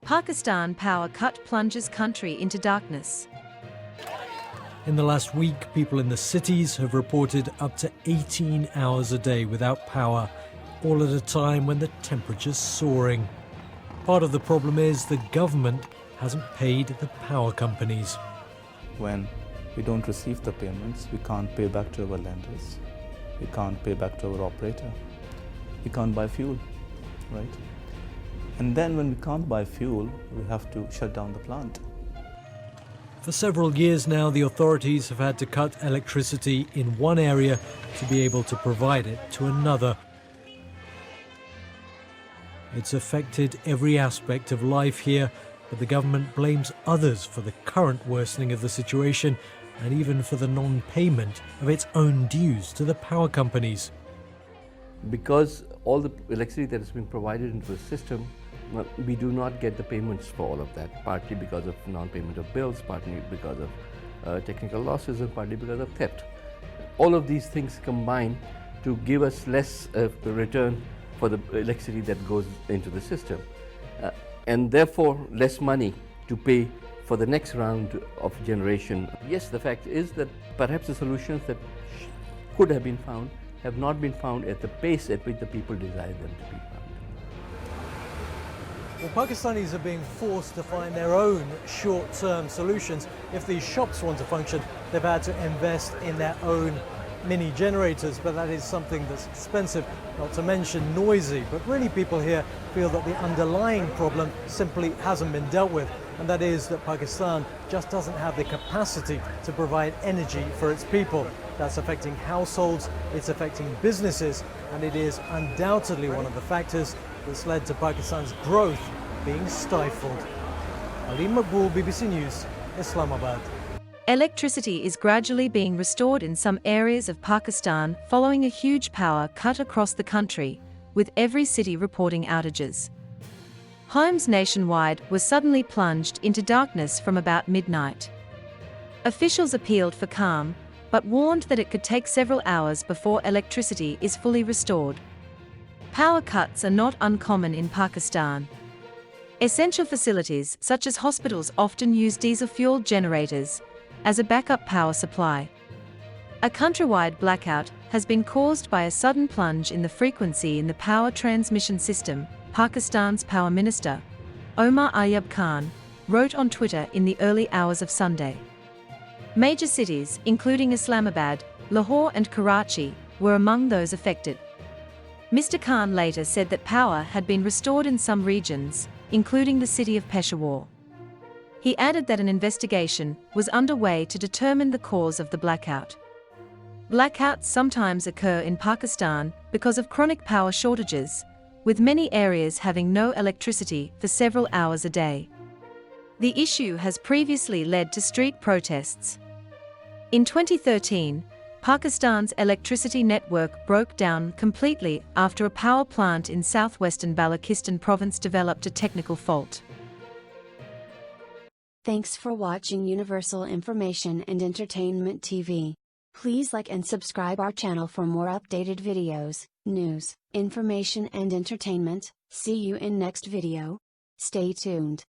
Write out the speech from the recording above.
Pakistan power cut plunges country into darkness. In the last week, people in the cities have reported up to 18 hours a day without power, all at a time when the temperature's soaring. Part of the problem is the government hasn't paid the power companies. When we don't receive the payments, we can't pay back to our lenders. We can't pay back to our operator. We can't buy fuel, right? And then when we can't buy fuel, we have to shut down the plant. For several years now, the authorities have had to cut electricity in one area to be able to provide it to another. It's affected every aspect of life here, but the government blames others for the current worsening of the situation and even for the non-payment of its own dues to the power companies. Because all the electricity that has been provided into the system, we do not get the payments for all of that, partly because of non-payment of bills, partly because of technical losses, and partly because of theft. All of these things combine to give us less return for the electricity that goes into the system, and therefore less money to pay for the next round of generation. Yes, the fact is that perhaps the solutions that could have been found have not been found at the pace at which the people desire them to be found. Well, Pakistanis are being forced to find their own short-term solutions. If these shops want to function, they've had to invest in their own mini generators, but that is something that's expensive, not to mention noisy. But really people here feel that the underlying problem simply hasn't been dealt with, and that is that Pakistan just doesn't have the capacity to provide energy for its people. That's affecting households, it's affecting businesses, and it is undoubtedly one of the factors that's led to Pakistan's growth being stifled. Ali Maqbool, BBC News, Islamabad. Electricity is gradually being restored in some areas of Pakistan following a huge power cut across the country, with every city reporting outages. Homes nationwide were suddenly plunged into darkness from about midnight. Officials appealed for calm, but warned that it could take several hours before electricity is fully restored. Power cuts are not uncommon in Pakistan. Essential facilities such as hospitals often use diesel-fueled generators as a backup power supply. A countrywide blackout has been caused by a sudden plunge in the frequency in the power transmission system, Pakistan's Power Minister, Omar Ayub Khan, wrote on Twitter in the early hours of Sunday. Major cities, including Islamabad, Lahore and Karachi, were among those affected. Mr. Khan later said that power had been restored in some regions, including the city of Peshawar. He added that an investigation was underway to determine the cause of the blackout. Blackouts sometimes occur in Pakistan because of chronic power shortages, with many areas having no electricity for several hours a day. The issue has previously led to street protests. In 2013, Pakistan's electricity network broke down completely after a power plant in southwestern Balochistan province developed a technical fault. Thanks for watching Universal Information and Entertainment TV. Please like and subscribe our channel for more updated videos, news, information and entertainment. See you in next video. Stay tuned.